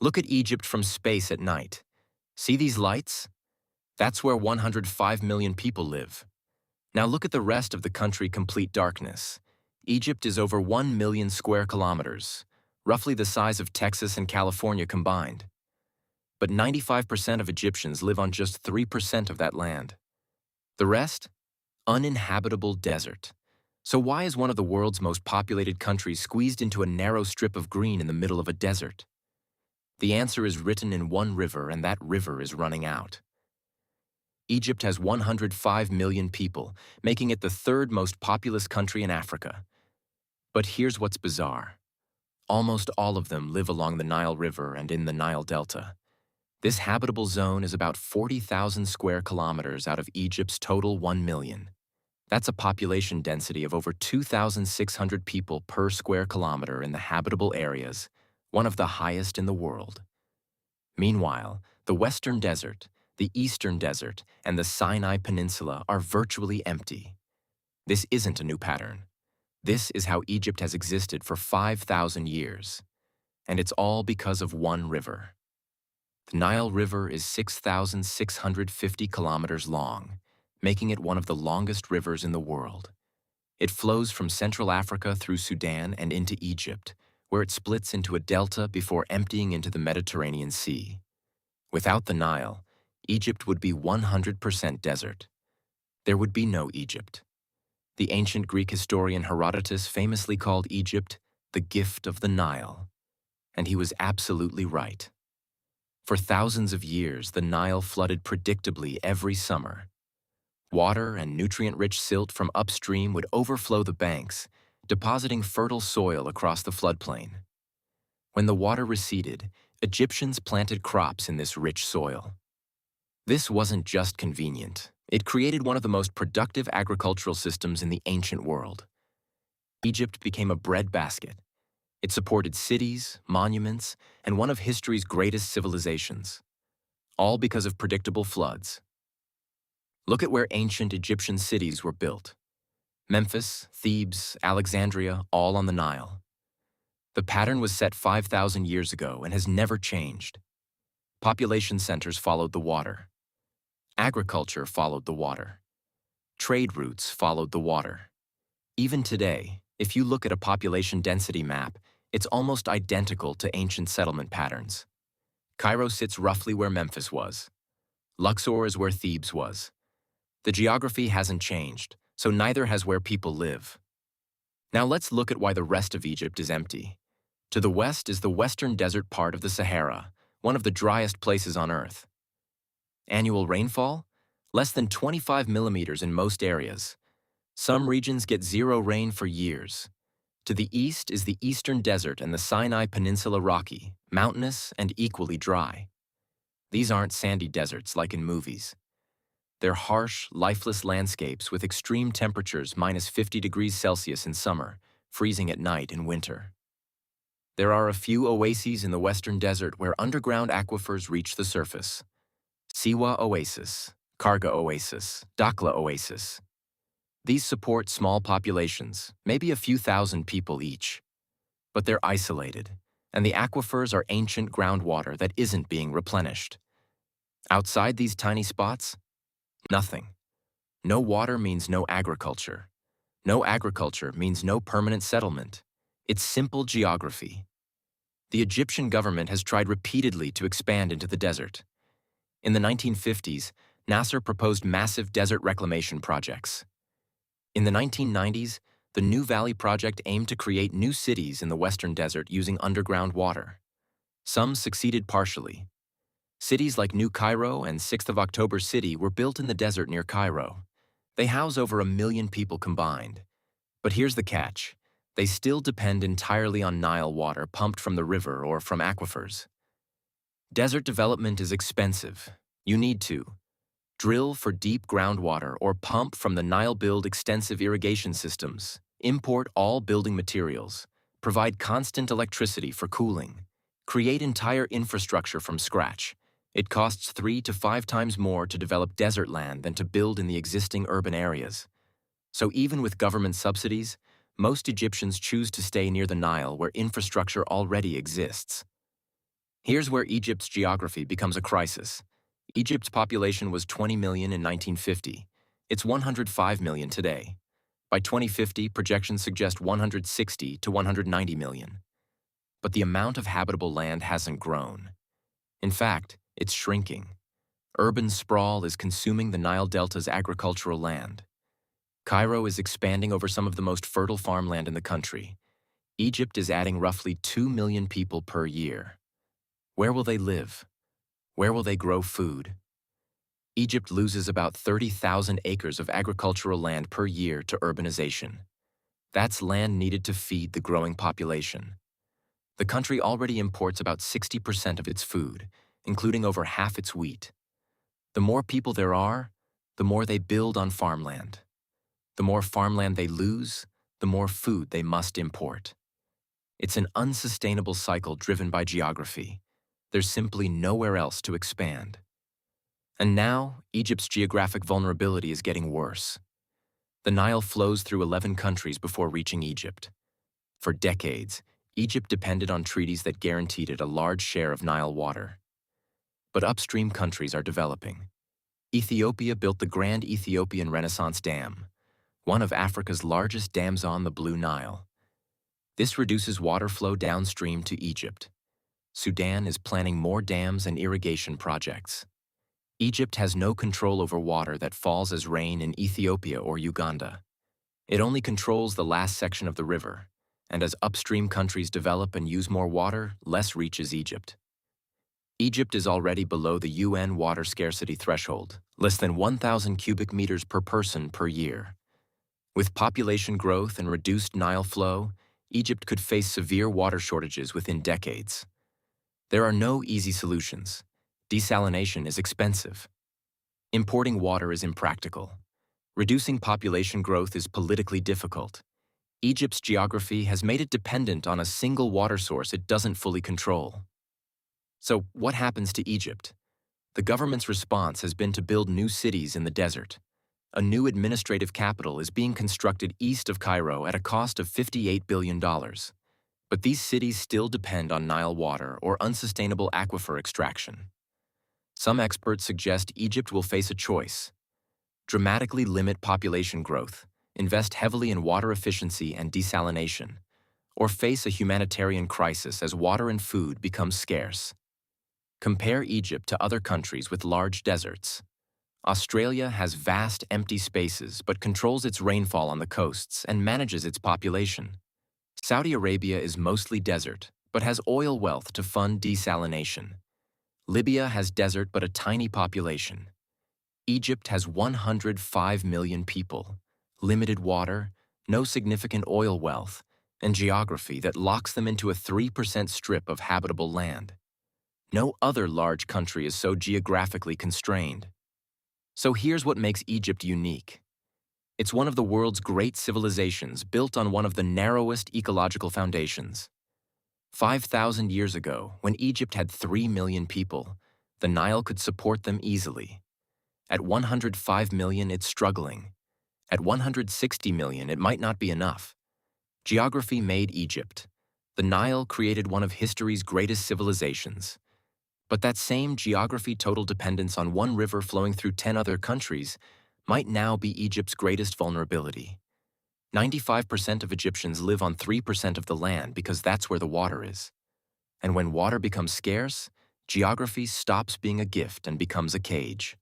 Look at Egypt from space at night. See these lights? That's where 105 million people live. Now look at the rest of the country, complete darkness. Egypt is over 1 million square kilometers, roughly the size of Texas and California combined. But 95% of Egyptians live on just 3% of that land. The rest? Uninhabitable desert. So why is one of the world's most populated countries squeezed into a narrow strip of green in the middle of a desert? The answer is written in one river, and that river is running out. Egypt has 105 million people, making it the third most populous country in Africa. But here's what's bizarre. Almost all of them live along the Nile River and in the Nile Delta. This habitable zone is about 40,000 square kilometers out of Egypt's total 1 million. That's a population density of over 2,600 people per square kilometer in the habitable areas, one of the highest in the world. Meanwhile, the Western Desert, the Eastern Desert, and the Sinai Peninsula are virtually empty. This isn't a new pattern. This is how Egypt has existed for 5,000 years. And it's all because of one river. The Nile River is 6,650 kilometers long, making it one of the longest rivers in the world. It flows from Central Africa through Sudan and into Egypt, where it splits into a delta before emptying into the Mediterranean Sea. Without the Nile, Egypt would be 100% desert. There would be no Egypt. The ancient Greek historian Herodotus famously called Egypt the gift of the Nile. And he was absolutely right. For thousands of years, the Nile flooded predictably every summer. Water and nutrient-rich silt from upstream would overflow the banks, depositing fertile soil across the floodplain. When the water receded, Egyptians planted crops in this rich soil. This wasn't just convenient. It created one of the most productive agricultural systems in the ancient world. Egypt became a breadbasket. It supported cities, monuments, and one of history's greatest civilizations, all because of predictable floods. Look at where ancient Egyptian cities were built. Memphis, Thebes, Alexandria, all on the Nile. The pattern was set 5,000 years ago and has never changed. Population centers followed the water. Agriculture followed the water. Trade routes followed the water. Even today, if you look at a population density map, it's almost identical to ancient settlement patterns. Cairo sits roughly where Memphis was. Luxor is where Thebes was. The geography hasn't changed, so neither has where people live. Now let's look at why the rest of Egypt is empty. To the west is the western desert part of the Sahara, one of the driest places on Earth. Annual rainfall? Less than 25 millimeters in most areas. Some regions get zero rain for years. To the east is the eastern desert and the Sinai Peninsula rocky, mountainous, and equally dry. These aren't sandy deserts like in movies. They're harsh, lifeless landscapes with extreme temperatures minus 50 degrees Celsius in summer, freezing at night in winter. There are a few oases in the western desert where underground aquifers reach the surface. Siwa Oasis, Karga Oasis, Dakhla Oasis. These support small populations, maybe a few thousand people each. But they're isolated, and the aquifers are ancient groundwater that isn't being replenished. Outside these tiny spots, nothing. No water means no agriculture. No agriculture means no permanent settlement. It's simple geography. The Egyptian government has tried repeatedly to expand into the desert. In the 1950s, Nasser proposed massive desert reclamation projects. In the 1990s, the New Valley Project aimed to create new cities in the western desert using underground water. Some succeeded partially. Cities like New Cairo and 6th of October City were built in the desert near Cairo. They house over 1 million people combined. But here's the catch. They still depend entirely on Nile water pumped from the river or from aquifers. Desert development is expensive. You need to drill for deep groundwater or pump from the Nile, build extensive irrigation systems, import all building materials, provide constant electricity for cooling, create entire infrastructure from scratch. It costs 3 to 5 times more to develop desert land than to build in the existing urban areas. So even with government subsidies, most Egyptians choose to stay near the Nile where infrastructure already exists. Here's where Egypt's geography becomes a crisis. Egypt's population was 20 million in 1950. It's 105 million today. By 2050, projections suggest 160 to 190 million. But the amount of habitable land hasn't grown. In fact, it's shrinking. Urban sprawl is consuming the Nile Delta's agricultural land. Cairo is expanding over some of the most fertile farmland in the country. Egypt is adding roughly 2 million people per year. Where will they live? Where will they grow food? Egypt loses about 30,000 acres of agricultural land per year to urbanization. That's land needed to feed the growing population. The country already imports about 60% of its food, including over half its wheat. The more people there are, the more they build on farmland. The more farmland they lose, the more food they must import. It's an unsustainable cycle driven by geography. There's simply nowhere else to expand. And now, Egypt's geographic vulnerability is getting worse. The Nile flows through 11 countries before reaching Egypt. For decades, Egypt depended on treaties that guaranteed it a large share of Nile water. But upstream countries are developing. Ethiopia built the Grand Ethiopian Renaissance Dam, one of Africa's largest dams on the Blue Nile. This reduces water flow downstream to Egypt. Sudan is planning more dams and irrigation projects. Egypt has no control over water that falls as rain in Ethiopia or Uganda. It only controls the last section of the river, and as upstream countries develop and use more water, less reaches Egypt. Egypt is already below the UN water scarcity threshold, less than 1,000 cubic meters per person per year. With population growth and reduced Nile flow, Egypt could face severe water shortages within decades. There are no easy solutions. Desalination is expensive. Importing water is impractical. Reducing population growth is politically difficult. Egypt's geography has made it dependent on a single water source it doesn't fully control. So, what happens to Egypt? The government's response has been to build new cities in the desert. A new administrative capital is being constructed east of Cairo at a cost of $58 billion. But these cities still depend on Nile water or unsustainable aquifer extraction. Some experts suggest Egypt will face a choice: dramatically limit population growth, invest heavily in water efficiency and desalination, or face a humanitarian crisis as water and food become scarce. Compare Egypt to other countries with large deserts. Australia has vast empty spaces but controls its rainfall on the coasts and manages its population. Saudi Arabia is mostly desert but has oil wealth to fund desalination. Libya has desert but a tiny population. Egypt has 105 million people, limited water, no significant oil wealth, and geography that locks them into a 3% strip of habitable land. No other large country is so geographically constrained. So here's what makes Egypt unique. It's one of the world's great civilizations built on one of the narrowest ecological foundations. 5,000 years ago, when Egypt had 3 million people, the Nile could support them easily. At 105 million, it's struggling. At 160 million, it might not be enough. Geography made Egypt. The Nile created one of history's greatest civilizations. But that same geography-total dependence on one river flowing through 10 other countries might now be Egypt's greatest vulnerability. 95% of Egyptians live on 3% of the land because that's where the water is. And when water becomes scarce, geography stops being a gift and becomes a cage.